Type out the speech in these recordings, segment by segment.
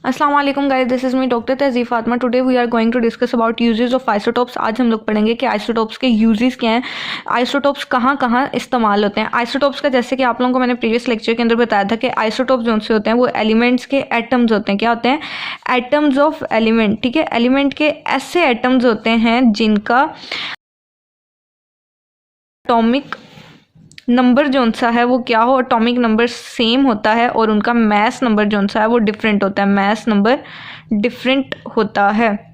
अस्सलाम वालेकुम guys, this is me doctor Tahzeeb Fatima. Today we are going to discuss about uses of isotopes. आज हम लोग पढ़ेंगे कि आइसोटोप्स के यूजेस क्या हैं, आइसोटोप्स कहाँ कहाँ इस्तेमाल होते हैं। आइसोटोप्स का जैसे कि आप लोगों को मैंने प्रीवियस लेक्चर के अंदर बताया था कि आइसोटोप्स जो से होते हैं वो एलिमेंट्स के एटम्स होते हैं। क्या होते हैं? Atoms of element. ठीक है, एलिमेंट के ऐसे एटम्स होते हैं जिनका एटॉमिक नंबर जो सा है वो क्या हो, एटॉमिक नंबर सेम होता है और उनका मैस नंबर जो सा है वो डिफरेंट होता है, मैस नंबर डिफरेंट होता है।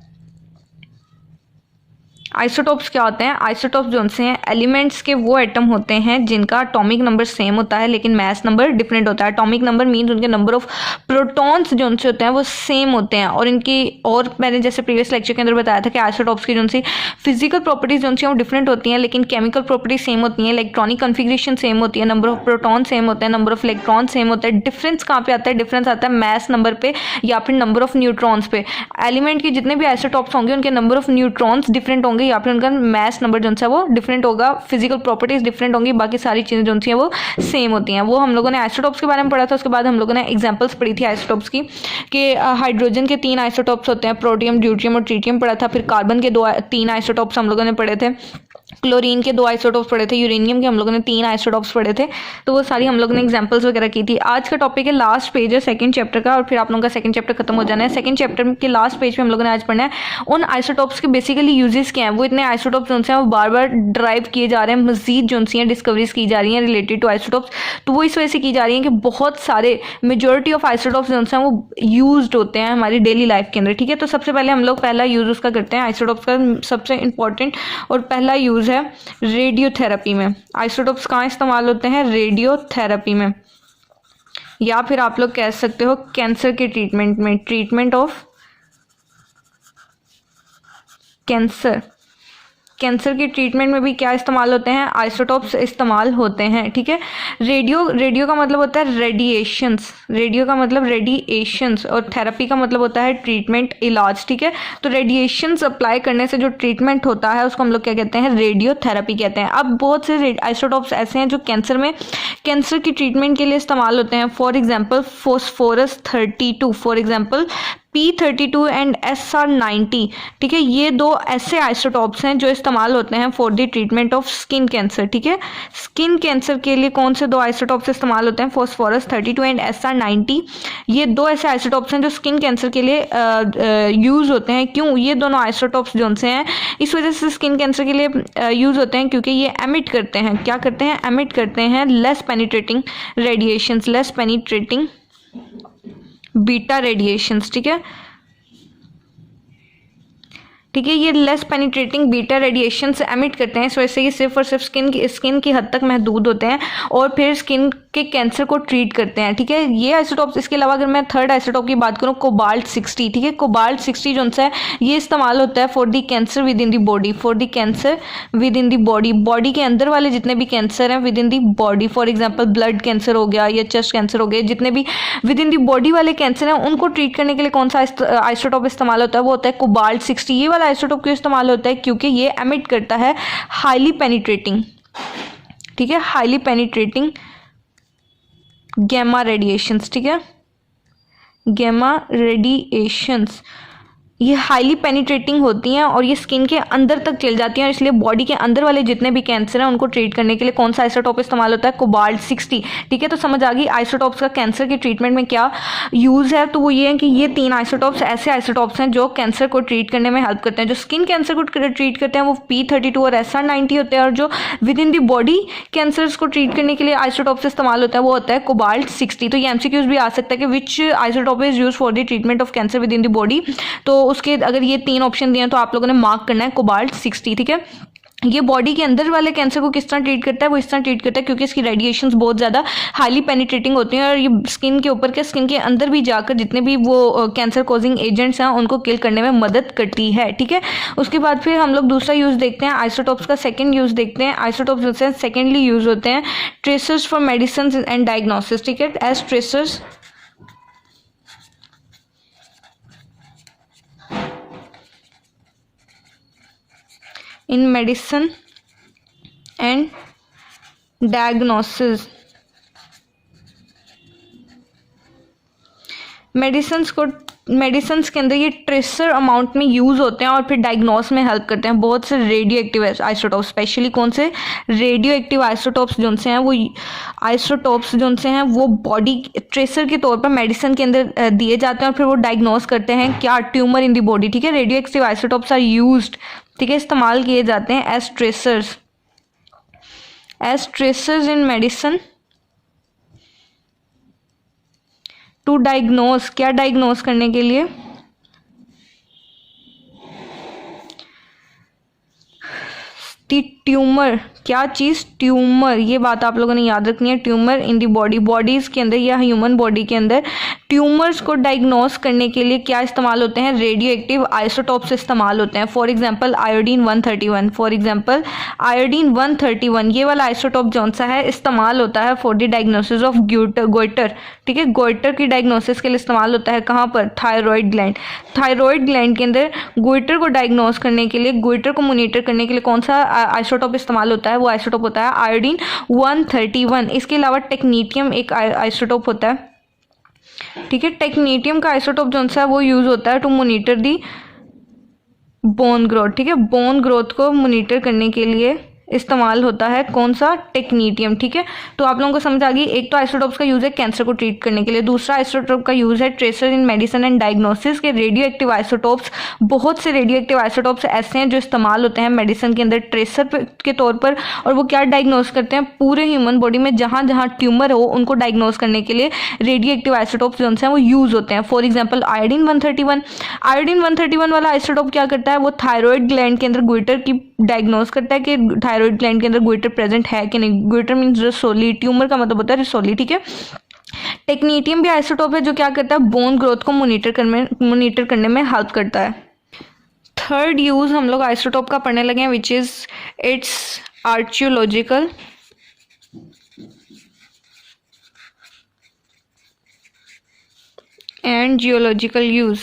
आइसोटोप्स क्या होते हैं? आइसोटोप्स जो से हैं एलिमेंट्स के वो एटम होते हैं जिनका एटॉमिक नंबर सेम होता है लेकिन मैस नंबर डिफरेंट होता है। एटॉमिक नंबर मीन्स उनके नंबर ऑफ प्रोटॉन्स जो से होते हैं वो सेम होते हैं और इनकी, और मैंने जैसे प्रीवियस लेक्चर के अंदर बताया था कि आइसोटोप्स की जो सी फिजिकल प्रॉपर्टीज जो सी वो डिफरेंट होती हैं लेकिन केमिकल प्रॉपर्टीज सेम होती हैं। इलेक्ट्रॉनिक कन्फिग्रेशन सेम होती है, नंबर ऑफ प्रोटॉन सेम होते हैं, नंबर ऑफ इलेक्ट्रॉन सेम होता है। डिफरेंस कहाँ पे आता है? डिफरेंस आता है मैस नंबर पे या फिर नंबर ऑफ न्यूट्रॉन्स पे। एलिमेंट के जितने भी आइसोटोप्स होंगे उनके नंबर ऑफ न्यूट्रॉन्स डिफरेंट होंगे या फिर उनका मैस नंबर जो है वो डिफरेंट होगा, फिजिकल प्रॉपर्टीज डिफरेंट होंगी, बाकी सारी चीज़ें जो हैं वो सेम होती हैं। वो हम लोगों ने आइसोटोप्स के बारे में पढ़ा था। उसके बाद हम लोगों ने एग्जांपल्स पढ़ी थी आइसोटोप्स की कि हाइड्रोजन के 3 आइसोटोप्स होते हैं, प्रोटियम, ड्यूटियम और ट्रीटियम पढ़ा था। फिर कार्बन के 3 आइसोटोप्स हम लोगों ने पढ़े थे, क्लोरीन के 2 आइसोटोप्स पढ़े थे, यूरेनियम के हम लोगों ने 3 आइसोटोप्स पढ़े थे। तो वो सारी हम लोगों ने एग्जांपल्स वगैरह की थी। आज का टॉपिक है, लास्ट पेज है सेकंड चैप्टर का और फिर आप लोगों का सेकंड चैप्टर खत्म हो जाना है। सेकंड चैप्टर के लास्ट पेज पे हम लोगों ने आज पढ़ना है उन आइसोटोप्स के बेसिकली यूजेस क्या हैं। वो इतने आइसोटोप्स जो हैं वो बार बार ड्राइव किए जा रहे हैं, मजीद जो हैं डिस्कवरीज की जा रही हैं रिलेटेड टू आइसोटोप्स। तो वो इस वजह से की जा रही हैं कि बहुत सारे मेजोरिटी ऑफ आइसोटोप्स जो हैं वो यूज्ड होते हैं हमारी डेली लाइफ के अंदर। ठीक है, तो सबसे पहले हम लोग पहला यूज उसका करते हैं आइसोटोप्स का। सबसे इंपॉर्टेंट और पहला यूज है रेडियोथेरेपी में। आइसोटोप्स कहाँ इस्तेमाल होते हैं? रेडियोथेरेपी में, या फिर आप लोग कह सकते हो कैंसर के ट्रीटमेंट में, ट्रीटमेंट ऑफ कैंसर। कैंसर के ट्रीटमेंट में भी क्या इस्तेमाल होते हैं? आइसोटोप्स इस्तेमाल होते हैं। ठीक है, रेडियो का मतलब होता है रेडिएशंस, रेडियो का मतलब रेडिएशंस और थेरेपी का मतलब होता है ट्रीटमेंट, इलाज। ठीक है, तो रेडिएशंस अप्लाई करने से जो ट्रीटमेंट होता है उसको हम लोग क्या कहते हैं? रेडियोथेरेपी कहते हैं। अब बहुत से आइसोटोप्स ऐसे हैं जो कैंसर की ट्रीटमेंट के लिए इस्तेमाल होते हैं। For example phosphorus 32, for example P32 and SR90। ठीक है, ये 2 ऐसे आइसोटोप्स हैं जो इस्तेमाल होते हैं for the treatment of skin cancer. ठीक है, स्किन कैंसर के लिए कौन से 2 आइसोटोप्स इस्तेमाल होते हैं? Phosphorus 32 and SR90। ये 2 ऐसे आइसोटोप्स हैं जो स्किन कैंसर के लिए यूज़ होते हैं। क्यों? ये दोनों आइसोटोप्स जो से हैं इस वजह से स्किन कैंसर के लिए यूज़ होते हैं क्योंकि ये एमिट करते हैं, क्या करते हैं? एमिट करते हैं less penetrating radiations, less penetrating beta radiations. ठीक है, ये लेस पेनिट्रेटिंग बीटा रेडिएशन से एमिट करते हैं। इस वजह से ये सिर्फ और सिर्फ स्किन की हद तक महदूद होते हैं और फिर स्किन के कैंसर को ट्रीट करते हैं। ठीक है, ये आइसोटोप्स। इसके अलावा अगर मैं थर्ड आइसोटोप की बात करूँ, कोबाल्ट 60। ठीक है, कोबाल्ट 60 जो है ये इस्तेमाल होता है for the cancer within the body, for the cancer within the body, body के अंदर वाले जितने भी कैंसर हैं with in the body. For example blood cancer हो गया या चेस्ट कैंसर हो गया, जितने भी विद इन दी बॉडी वाले कैंसर हैं उनको ट्रीट करने के लिए कौन सा आइसोटोप इस्तेमाल होता है? वो होता है कोबाल्ट 60। ये वाला आइसोटोप क्यों इस्तेमाल होता है? क्योंकि ये एमिट करता है हाईली पेनिट्रेटिंग, ठीक है, हाईली पेनिट्रेटिंग गैमा रेडिएशंस। ठीक है, गैमा रेडिएशंस ये हाईली पेनिट्रेटिंग होती हैं और ये स्किन के अंदर तक चल जाती हैं और इसलिए बॉडी के अंदर वाले जितने भी कैंसर हैं उनको ट्रीट करने के लिए कौन सा आइसोटोप इस्तेमाल होता है? कोबाल्ट 60। ठीक है, तो समझ आ गई आइसोटोप्स का कैंसर के ट्रीटमेंट में क्या यूज़ है। तो वो ये है कि ये 3 आइसोटोप्स ऐसे आइसोटोप्स हैं जो कैंसर को ट्रीट करने में हेल्प करते हैं। जो स्किन कैंसर को ट्रीट करते हैं वो P32 और SR90 होते हैं और जो with in the body cancers को ट्रीट करने के लिए आइसोटोप्स इस्तेमाल होता है वो होता है कोबाल्ट 60। तो ये MCQs भी आ सकता है कि which isotope is use for the treatment of cancer within the body. तो उसके अगर ये 3 ऑप्शन दिए हैं तो आप लोगों ने मार्क करना है कोबाल्ट 60। ठीक है, ये बॉडी के अंदर वाले कैंसर को किस तरह ट्रीट करता है? वो इस तरह ट्रीट करता है क्योंकि इसकी रेडिएशंस बहुत ज़्यादा हाईली पेनिट्रेटिंग होती हैं और ये स्किन के ऊपर के स्किन के अंदर भी जाकर जितने भी वो कैंसर कॉजिंग एजेंट्स हैं उनको किल करने में मदद करती है। ठीक है, उसके बाद फिर हम लोग दूसरा यूज़ देखते हैं आइसोटोप्स का। सेकेंड यूज़ देखते हैं आइसोटोप्स जो है सेकेंडली यूज़ होते हैं tracers for medicine and diagnosis. ठीक है, as tracers in medicine and diagnosis। Medicine के अंदर ये ट्रेसर अमाउंट में यूज़ होते हैं और फिर डायग्नोस में हेल्प करते हैं। बहुत से रेडियो एक्टिव आइसोटॉप्स, स्पेशली कौन से रेडियो एक्टिव आइसोटॉप्स जो से हैं वो आइसोटॉप्स जो से हैं वो बॉडी ट्रेसर के तौर पर मेडिसिन के अंदर दिए जाते हैं और फिर वो डायग्नोस करते हैं क्या ट्यूमर इन दी बॉडी। ठीक है, radio active isotopes are used, ठीक है, इस्तेमाल किए जाते हैं as tracers in medicine to diagnose, क्या डायग्नोस करने के लिए, ट्यूमर, क्या चीज़, ट्यूमर, ये बात आप लोगों ने याद रखनी है। Tumour in the body, bodies के अंदर या ह्यूमन बॉडी के अंदर ट्यूमर्स को डायग्नोस करने के लिए क्या इस्तेमाल होते हैं, रेडियो एक्टिव आइसोटॉप्स इस्तेमाल होते हैं। For example iodine 131, for example iodine 131 ये वाला आइसोटॉप जौन सा है इस्तेमाल होता है for the diagnosis of goitre. ठीक है, गोइटर की डायग्नोसिस के लिए इस्तेमाल होता है कहाँ पर, थायराइड ग्लैंड। थायराइड ग्लैंड के अंदर गोइटर को डायग्नोस करने के लिए, गोइटर को मॉनिटर करने के लिए कौन सा आइसोटॉप इस्तेमाल होता है, वो आइसोटॉप होता है आयोडीन 131। इसके अलावा टेक्नीटियम एक आइसोटॉप होता है। ठीक है, टेक्नीटियम का आइसोटॉप जो सा है वो यूज होता है to monitor the bone growth. ठीक है, बोन ग्रोथ को मॉनिटर करने के लिए इस्तेमाल होता है कौन सा, टेक्नीटियम। ठीक है, तो आप लोगों को समझ आ गई। एक तो आइसोटॉप्स का यूज़ है कैंसर को ट्रीट करने के लिए, दूसरा आइसोटॉप का यूज़ है tracer in medicine and diagnosis के रेडियो एक्टिव आइसोटॉप्स। बहुत से रेडियो एक्टिव आइसोटॉप्स ऐसे हैं जो इस्तेमाल होते हैं मेडिसिन के अंदर ट्रेसर के तौर पर, और वो क्या डायग्नोस करते हैं, पूरे ह्यूमन बॉडी में जहाँ जहाँ ट्यूमर हो उनको डायग्नोस करने के लिए रेडियो एक्टिव आइसोटॉप्स जो हैं वो यूज़ होते हैं। फॉर एग्जाम्पल आयोडीन 131, आयोडीन 131 वाला आइसोटॉप क्या करता है, वो थायराइड ग्लैंड के अंदर गोइटर की डायग्नोस करता है कि थायराइड ग्लैंड के अंदर गोइटर प्रेजेंट है कि नहीं। गोइटर मींस रसोली, ट्यूमर का मतलब होता है रसोली। ठीक है, टेक्नीटियम भी आइसोटॉप है जो क्या करता है, बोन ग्रोथ को मॉनिटर करने में हेल्प करता है। थर्ड यूज हम लोग आइसोटॉप का पढ़ने लगे हैं which is its archaeological and geological use.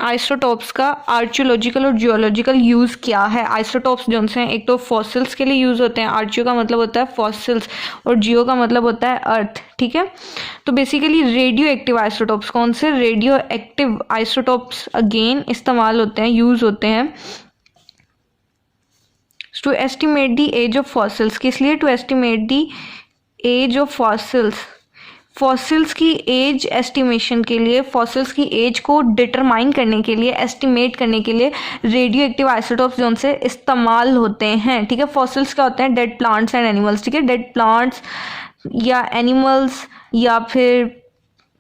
Isotopes का आर्चियोलॉजिकल और जियोलॉजिकल यूज़ क्या है। आइसोटॉप्स जो हैं एक तो फॉसिल्स के लिए यूज़ होते हैं, आर्चियो का मतलब होता है फॉसिल्स और जियो का मतलब होता है अर्थ। ठीक है, तो बेसिकली रेडियो एक्टिव आइसोटॉप्स, कौन से रेडियो एक्टिव आइसोटॉप्स अगेन इस्तेमाल होते हैं, यूज़ होते हैं to estimate the age of fossils. किस लिए, to estimate the age of fossils, fossils की एज एस्टिमेशन के लिए, फॉसिल्स की एज को डिटरमाइन करने के लिए, एस्टिमेट करने के लिए रेडियो एक्टिव आइसोटॉप्स जो उनसे इस्तेमाल होते हैं। ठीक है, फॉसिल्स क्या होते हैं, डेड प्लांट्स एंड एनिमल्स। ठीक है, डेड प्लांट्स या एनिमल्स या फिर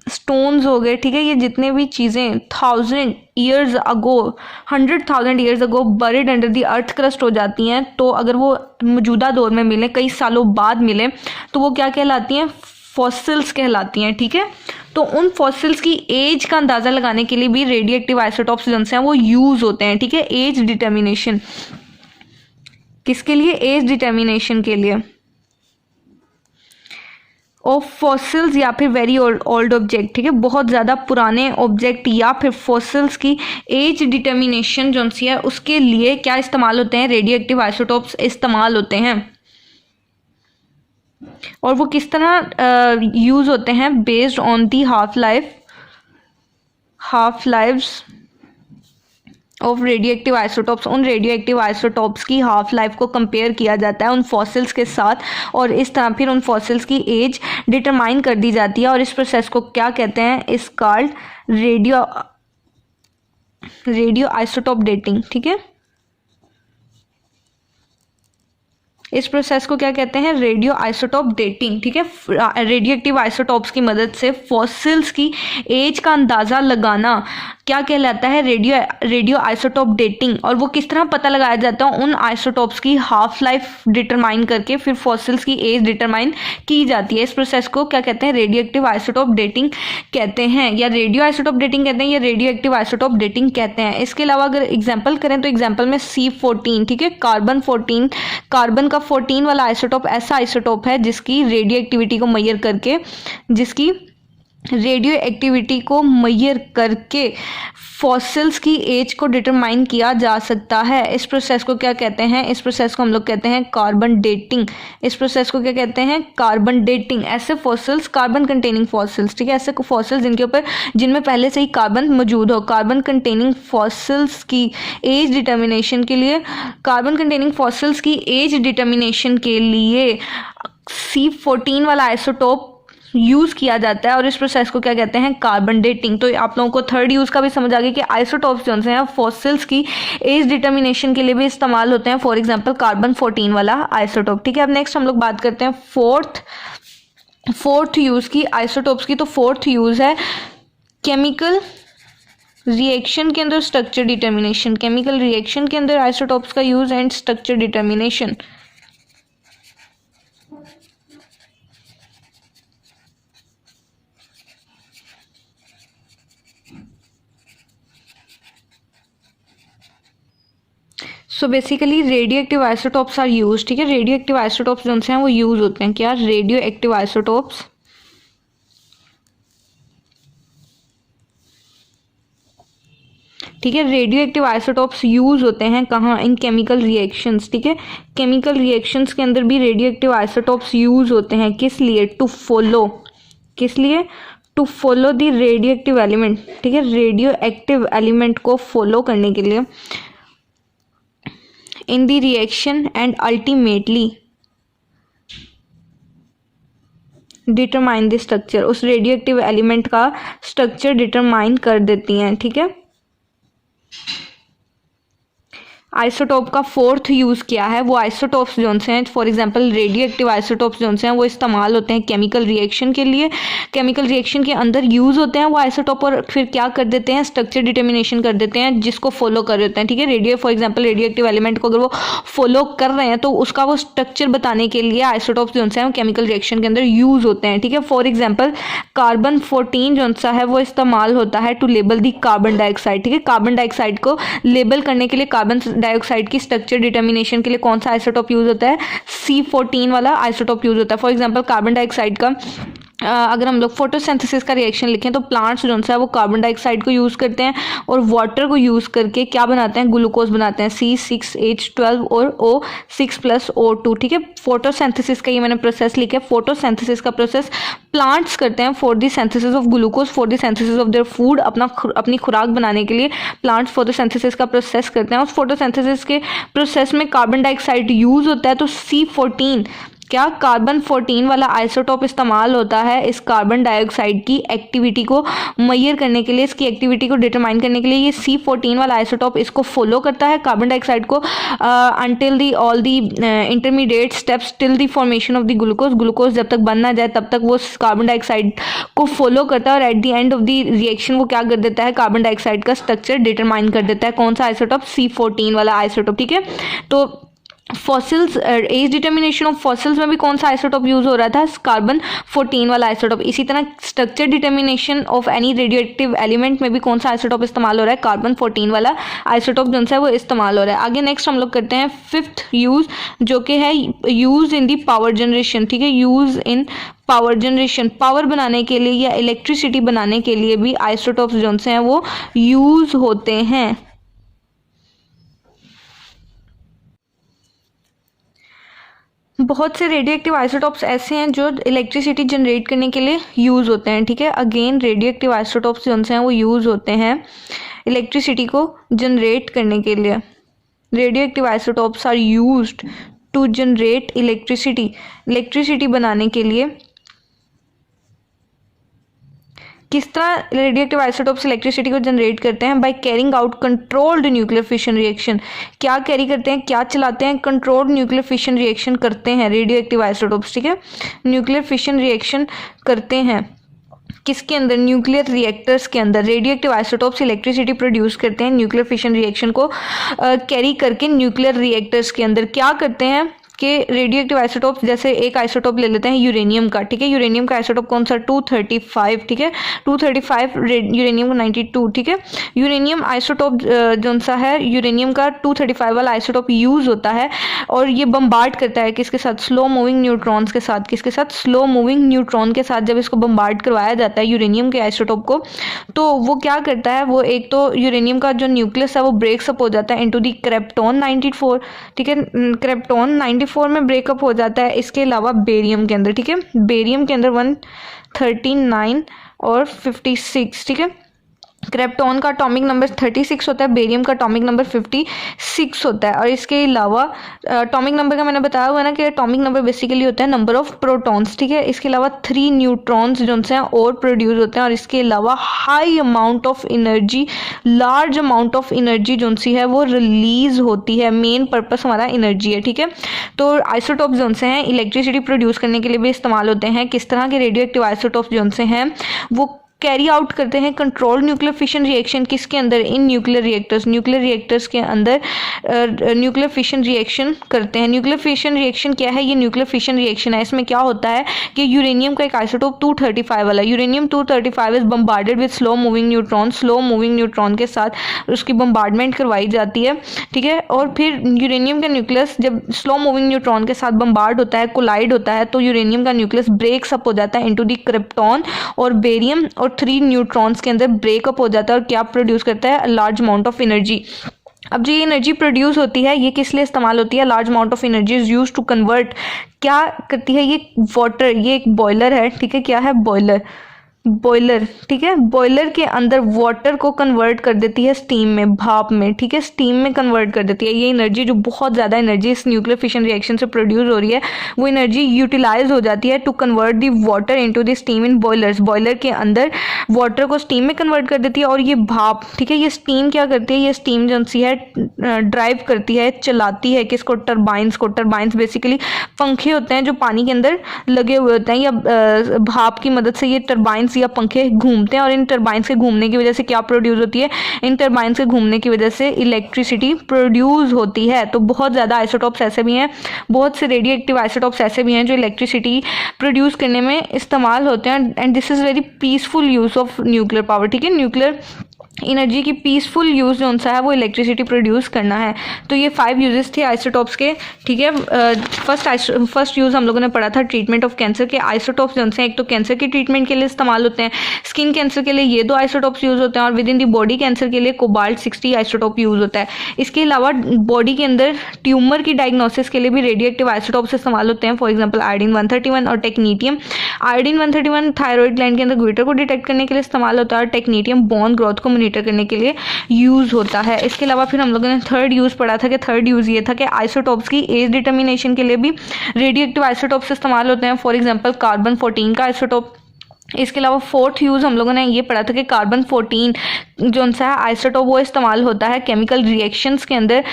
स्टोन्स हो गए। ठीक है, ये जितने भी चीज़ें 1000 years ago, 100,000 years ago buried under the earth crust हो जाती हैं, तो अगर वो मौजूदा दौर में मिले, कई सालों बाद मिले, तो वो क्या कहलाती हैं, फॉसिल्स कहलाती हैं। ठीक है, तो उन फॉसिल्स की एज का अंदाज़ा लगाने के लिए भी रेडियो एक्टिव आइसोटॉप्स जो हैं वो यूज़ होते हैं। ठीक है, एज डिटर्मिनेशन, किसके लिए, एज डिटर्मिनेशन के लिए ऑफ फॉसिल्स या फिर वेरी ओल्ड ऑब्जेक्ट। ठीक है, बहुत ज़्यादा पुराने ऑब्जेक्ट या फिर फॉसिल्स की एज डिटर्मिनेशन जो सी है उसके लिए क्या इस्तेमाल होते हैं, रेडियो एक्टिव आइसोटॉप्स इस्तेमाल होते हैं। और वो किस तरह यूज़ होते हैं, based on the half lives of radio active isotopes. उन रेडियो एक्टिव आइसोटॉप्स की हाफ लाइफ को कंपेयर किया जाता है उन फॉसिल्स के साथ, और इस तरह फिर उन फॉसिल्स की एज डिटरमाइन कर दी जाती है। और इस प्रोसेस को क्या कहते हैं, इस कॉल्ड रेडियो आइसोटॉप डेटिंग। ठीक है, इस प्रोसेस को क्या कहते हैं, रेडियो आइसोटॉप डेटिंग। ठीक है, रेडियो एक्टिव आइसोटॉप्स की मदद से फॉसिल्स की एज का अंदाज़ा लगाना क्या कहलाता है, रेडियो आइसोटॉप डेटिंग। और वो किस तरह पता लगाया जाता है, उन आइसोटॉप्स की हाफ लाइफ डिटरमाइन करके फिर फॉसिल्स की एज डिटरमाइन की जाती है। इस प्रोसेस को क्या कहते हैं, रेडियो एक्टिव आइसोटॉप डेटिंग कहते हैं, या रेडियो आइसोटॉप डेटिंग कहते हैं, या रेडियो एक्टिव आइसोटॉप डेटिंग कहते हैं। इसके अलावा अगर एग्जाम्पल करें तो एग्जाम्पल में C14, ठीक है, कार्बन का 14 वाला आइसोटॉप ऐसा आइसोटॉप है जिसकी रेडियो एक्टिविटी को मेजर करके, जिसकी रेडियो एक्टिविटी को मेजर करके फॉसिल्स की एज को डिटरमाइन किया जा सकता है। इस प्रोसेस को क्या कहते हैं? इस प्रोसेस को हम लोग कहते हैं कार्बन डेटिंग। इस प्रोसेस को क्या कहते हैं? Carbon dating. ऐसे फॉसिल्स, कार्बन कंटेनिंग फॉसिल्स, ठीक है, ऐसे फॉसिल्स जिनमें पहले से ही कार्बन मौजूद हो। कार्बन कंटेनिंग फॉसिल्स की एज डिटर्मिनेशन के लिए C14 वाला आइसोटोप यूज़ किया जाता है और इस प्रोसेस को क्या कहते हैं? Carbon dating. तो आप लोगों को थर्ड यूज़ का भी समझ आ गया कि आइसोटोप्स जो हैं फॉसिल्स की एज डिटर्मिनेशन के लिए भी इस्तेमाल होते हैं, फॉर एग्जांपल कार्बन 14 वाला आइसोटोप, ठीक है। अब नेक्स्ट हम लोग बात करते हैं फोर्थ यूज़ की आइसोटोप्स की। तो फोर्थ यूज़ है केमिकल रिएक्शन के अंदर स्ट्रक्चर डिटर्मिनेशन। केमिकल रिएक्शन के अंदर आइसोटोप्स का use and structure determination. So basically radio active isotopes are use, ठीक है। रेडियो एक्टिव आइसोटोप्स जो हैं वो यूज होते हैं। क्या? रेडियो एक्टिव आइसोटोप्स, ठीक है, रेडियो एक्टिव आइसोटोप्स यूज होते हैं कहाँ? इन केमिकल रिएक्शंस, ठीक है। केमिकल रिएक्शंस के अंदर भी रेडियो एक्टिव आइसोटोप्स यूज होते हैं। किस लिए? To follow the radio active element, ठीक है, रेडियो एक्टिव एलिमेंट को फॉलो करने के लिए in the reaction and ultimately determine the structure. उस रेडियो एक्टिव एलिमेंट का स्ट्रक्चर डिटरमाइन कर देती हैं, ठीक है। आइसोटोप का फोर्थ यूज़ क्या है? वो आइसोटोप्स जो हैं, for example radio active isotopes जो हैं वो इस्तेमाल होते हैं केमिकल रिएक्शन के लिए। केमिकल रिएक्शन के अंदर यूज़ होते हैं वो आइसोटोप, और फिर क्या कर देते हैं? स्ट्रक्चर डिटर्मिनेशन कर देते हैं, जिसको फॉलो कर देते हैं, ठीक है। Radio, for example radio active element को अगर वो फॉलो कर रहे हैं तो उसका वो स्ट्रक्चर बताने के लिए आइसोटोप्स जो हैं वो केमिकल रिएक्शन के अंदर यूज़ होते हैं, ठीक है। फॉर एग्जाम्पल कार्बन 14 जो सा है वो इस्तेमाल होता है to label the carbon dioxide, ठीक है। कार्बन डाइऑक्साइड को लेबल करने के लिए, कार्बन डाइऑक्साइड की स्ट्रक्चर डिटर्मिनेशन के लिए कौन सा आइसोटोप यूज होता है? C14 वाला आइसोटोप यूज होता है। फॉर एग्जांपल कार्बन डाइऑक्साइड का अगर हम लोग फोटोसिंथेसिस का रिएक्शन लिखें तो प्लांट्स जो है वो कार्बन डाइऑक्साइड को यूज़ करते हैं और वाटर को यूज़ करके क्या बनाते हैं? ग्लूकोज बनाते हैं, C6H12 और O6+O2, ठीक है। फोटोसिंथेसिस का ये मैंने प्रोसेस लिखा है। फोटोसिंथेसिस का प्रोसेस प्लांट्स करते हैं for the synthesis of glucose, for the synthesis of their food. अपनी खुराक बनाने के लिए प्लांट्स फोटोसिंथेसिस का प्रोसेस करते हैं। उस फोटोसिंथेसिस के प्रोसेस में कार्बन डाइऑक्साइड यूज़ होता है, तो C14 क्या? कार्बन 14 वाला आइसोटोप इस्तेमाल होता है इस कार्बन डाइऑक्साइड की एक्टिविटी को मेजर करने के लिए, इसकी एक्टिविटी को डिटरमाइन करने के लिए। ये C14 वाला आइसोटोप इसको फॉलो करता है कार्बन डाइऑक्साइड को until the all the intermediate steps till the formation of the glucose. Glucose जब तक बन ना जाए तब तक वो कार्बन डाइऑक्साइड को फॉलो करता है और at the end of the reaction वो क्या कर देता है? कार्बन डाइऑक्साइड का स्ट्रक्चर डिटरमाइन कर देता है। कौन सा आइसोटोप? C14 वाला आइसोटोप, ठीक है। तो fossils, age determination of fossils में भी कौन सा आइसोटोप यूज हो रहा था? कार्बन 14 वाला आइसोटोप। इसी तरह structure determination of any radio active element में भी कौन सा आइसोटोप इस्तेमाल हो रहा है? कार्बन 14 वाला आइसोटोप जो है वो इस्तेमाल हो रहा है। आगे नेक्स्ट हम लोग करते हैं फिफ्थ यूज, जो कि है use in the power generation, ठीक है। Use in power generation, power बनाने के लिए या इलेक्ट्रिसिटी बनाने के लिए भी आइसोटोप्स जो हैं वो यूज होते हैं। बहुत से रेडियो एक्टिव आइसोटोप्स ऐसे हैं जो इलेक्ट्रिसिटी जनरेट करने के लिए यूज़ होते हैं, ठीक है। अगेन रेडियो एक्टिव आइसोटोप्स जो हैं वो यूज़ होते हैं इलेक्ट्रिसिटी को जनरेट करने के लिए। Radio active isotopes are used to generate electricity बनाने के लिए। किस तरह रेडियो एक्टिव आइसोटोप्स इलेक्ट्रिसिटी को जनरेट करते हैं? By carrying out controlled nuclear fission reaction. क्या कैरी करते हैं, क्या चलाते हैं? कंट्रोल्ड न्यूक्लियर फिशन रिएक्शन करते हैं रेडियो एक्टिव आइसोटोप्स, ठीक है। न्यूक्लियर फिशन रिएक्शन करते हैं किसके अंदर? न्यूक्लियर रिएक्टर्स के अंदर। Radio active isotopes electricity produce करते हैं न्यूक्लियर फिशन रिएक्शन को कैरी करके न्यूक्लियर रिएक्टर्स के अंदर। क्या करते हैं? के रेडियो एक्टिव आइसोटोप्स, जैसे एक आइसोटोप ले लेते हैं यूरेनियम का, ठीक है। यूरेनियम का आइसोटोप कौन सा, 235, ठीक है। 235 यूरेनियम का 92, ठीक है। यूरेनियम आइसोटोप जो सा है, यूरेनियम का 235 वाला आइसोटोप यूज होता है और ये बम्बार्ड करता है किसके साथ, स्लो मूविंग न्यूट्रॉन्स के साथ। किसके साथ, स्लो मूविंग न्यूट्रॉन के साथ। जब इसको बम्बार्ड करवाया जाता है यूरेनियम के आइसोटोप को, तो वो क्या करता है, वो एक तो यूरेनियम का जो न्यूक्लियस है वो ब्रेकअप हो जाता है इनटू दी क्रिप्टॉन 94, ठीक है। क्रिप्टॉन 94 में ब्रेकअप हो जाता है। इसके अलावा बेरियम के अंदर, ठीक है, बेरियम के अंदर 139 और 56, ठीक है। क्रिप्टॉन का एटॉमिक नंबर 36 होता है, बेरियम का एटॉमिक नंबर 56 होता है। और इसके अलावा एटॉमिक नंबर का मैंने बताया हुआ ना कि एटॉमिक नंबर बेसिकली होता है नंबर ऑफ प्रोटॉन्स, ठीक है। इसके अलावा 3 न्यूट्रॉन्स जो हैं और प्रोड्यूस होते हैं। और इसके अलावा high amount of energy, large amount of energy जो सी है वो रिलीज होती है। मेन पर्पस हमारा एनर्जी है, ठीक है। तो आइसोटोप जो से हैं इलेक्ट्रिसिटी प्रोड्यूस करने के लिए भी इस्तेमाल होते हैं। किस तरह के रेडियो एक्टिव आइसोटोप जो से हैं वो कैरी आउट करते हैं कंट्रोल न्यूक्लियर फिशन रिएक्शन, किसके अंदर, इन न्यूक्लियर रिएक्टर्स के अंदर न्यूक्लियर फिशन रिएक्शन करते हैं। न्यूक्लियर फिशन रिएक्शन क्या है, ये न्यूक्लियर फिशन रिएक्शन है। इसमें क्या होता है कि यूरेनियम का एक आइसोटोप 235 वाला, uranium 235 is bombarded with slow moving neutron, slow moving neutron के साथ उसकी बम्बार्डमेंट करवाई जाती है, ठीक है। और फिर यूरेनियम का न्यूक्लियस जब स्लो मूविंग न्यूट्रॉन के साथ बम्बार्ड होता है, कोलाइड होता है, तो यूरेनियम का न्यूक्लियस ब्रेक्स अप हो जाता है इनटू दी क्रिप्टॉन और बेरियम और 3 न्यूट्रॉन्स के अंदर ब्रेकअप हो जाता है और क्या प्रोड्यूस करता है, लार्ज अमाउंट ऑफ एनर्जी। अब जो ये एनर्जी प्रोड्यूस होती है ये किस लिए इस्तेमाल होती है, large amount of energy is used to convert, क्या करती है ये वाटर, ये एक बॉयलर है, ठीक है। क्या है, बॉयलर, ठीक है। बॉयलर के अंदर वाटर को कन्वर्ट कर देती है स्टीम में, भाप में, ठीक है, स्टीम में कन्वर्ट कर देती है। ये एनर्जी जो बहुत ज़्यादा एनर्जी इस न्यूक्लियर फिशन रिएक्शन से प्रोड्यूस हो रही है वो एनर्जी यूटिलाइज हो जाती है to convert the water into the steam in boilers. Boiler के अंदर वाटर को स्टीम में कन्वर्ट कर देती है और ये भाप, ठीक है, ये स्टीम क्या करती है, ये स्टीम जो सी है ड्राइव करती है, चलाती है किसको, टर्बाइंस को। टर्बाइंस बेसिकली पंखे होते हैं जो पानी के अंदर लगे हुए होते हैं, या भाप की मदद से ये टर्बाइंस या पंखे घूमते हैं और इन टर्बाइंस के घूमने की वजह से क्या प्रोड्यूस होती है, इन टर्बाइंस के घूमने की वजह से इलेक्ट्रिसिटी प्रोड्यूस होती है। तो बहुत ज़्यादा आइसोटोप्स ऐसे भी हैं, बहुत से रेडियो एक्टिव आइसोटोप्स ऐसे भी हैं जो इलेक्ट्रिसिटी प्रोड्यूस करने में इस्तेमाल होते हैं। And this is very peaceful use of nuclear power, ठीक है। न्यूक्लियर एनर्जी की पीसफुल यूज जो सा है वो इलेक्ट्रिसिटी प्रोड्यूस करना है। तो ये 5 यूजेस थे आइसोटोप्स के, ठीक है। फर्स्ट यूज़ हम लोगों ने पढ़ा था ट्रीटमेंट ऑफ कैंसर के। आइसोटोप्स जो से एक तो कैंसर के ट्रीटमेंट के लिए इस्तेमाल होते हैं, स्किन कैंसर के लिए ये 2 आइसोटोप्स यूज़ होते हैं और with in the body cancer के लिए कोबाल्ट 60 आइसोटोप यूज़ होता है। इसके अलावा बॉडी के अंदर ट्यूमर की डायग्नोसिस के लिए भी रेडियो एक्टिव आइसोटोप्स इस्तेमाल होते हैं। फॉर एग्जाम्पल आयोडीन 131 और टेक्नीटियम। आयोडीन 131 थायराइड ग्लैंड के अंदर ग्लिटर को डिटेक्ट करने के लिए इस्तेमाल होता है और टेक्नीटियम बोन ग्रोथ को मॉनिटर करने के लिए यूज होता है। इसके अलावा फिर हम लोगों ने थर्ड यूज पढ़ा था कि थर्ड यूज ये था कि आइसोटोप्स की एज डिटर्मिनेशन के लिए भी रेडियो एक्टिव आइसोटोप्स इस्तेमाल होते हैं। फॉर एग्जांपल कार्बन 14 का आइसोटोप। इसके अलावा फोर्थ यूज़ हम लोगों ने ये पढ़ा था कि कार्बन 14 जो सा आइसोटोप वो इस्तेमाल होता है केमिकल रिएक्शंस के अंदर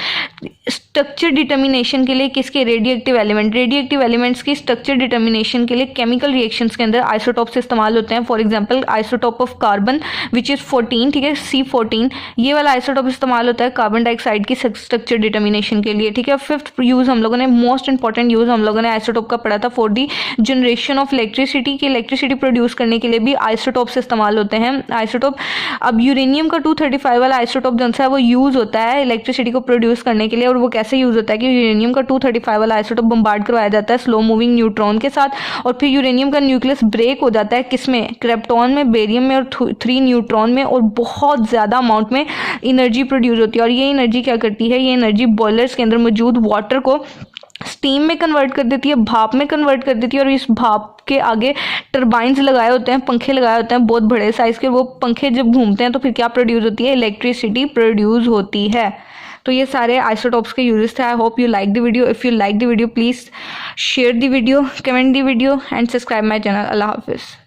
स्ट्रक्चर डिटर्मिनेशन के लिए। किसके, रेडियो एक्टिव एलिमेंट्स की स्ट्रक्चर डिटर्मिनेशन के लिए केमिकल रिएक्शंस के अंदर आइसोटोप्स इस्तेमाल होते हैं। For example isotope of carbon which is 14, ठीक है, C14, ये वाला आइसोटोप इस्तेमाल होता है कार्बन डाइऑक्साइड की स्ट्रक्चर डिटर्मिनेशन के लिए, ठीक है। फिफ्थ यूज़ हम लोगों ने, मोस्ट इंपॉर्टेंट यूज़ हम लोगों ने आइसोटोप का पढ़ा था for the generation of electricity, की इलेक्ट्रिसिटी प्रोड्यूस करने के लिए भी आइसोटोप्स इस्तेमाल होते हैं। आइसोटोप, अब यूरेनियम का 235 वाला आइसोटोप जो है वो यूज़ होता है इलेक्ट्रिसिटी को प्रोड्यूस करने के लिए। और वो कैसे यूज़ होता है कि यूरेनियम का 235 वाला आइसोटोप बम्बार्ड करवाया जाता है स्लो मूविंग न्यूट्रॉन के साथ और फिर यूरेनियम का न्यूक्लियस ब्रेक हो जाता है किसमें, क्रिप्टॉन में, बेरियम में और 3 न्यूट्रॉन में, और बहुत ज़्यादा अमाउंट में एनर्जी प्रोड्यूस होती है। और ये एनर्जी क्या करती है, ये एनर्जी बॉयलर्स के अंदर मौजूद वाटर को स्टीम में कन्वर्ट कर देती है, भाप में कन्वर्ट कर देती है। और इस भाप के आगे टर्बाइंस लगाए होते हैं, पंखे लगाए होते हैं बहुत बड़े साइज़ के। वो पंखे जब घूमते हैं तो फिर क्या प्रोड्यूस होती है, इलेक्ट्रिसिटी प्रोड्यूस होती है। तो ये सारे आइसोटोप्स के यूजेस थे। I hope you like the video. If you like the video please share the video, comment the video and subscribe my channel. अल्लाह हाफिज़।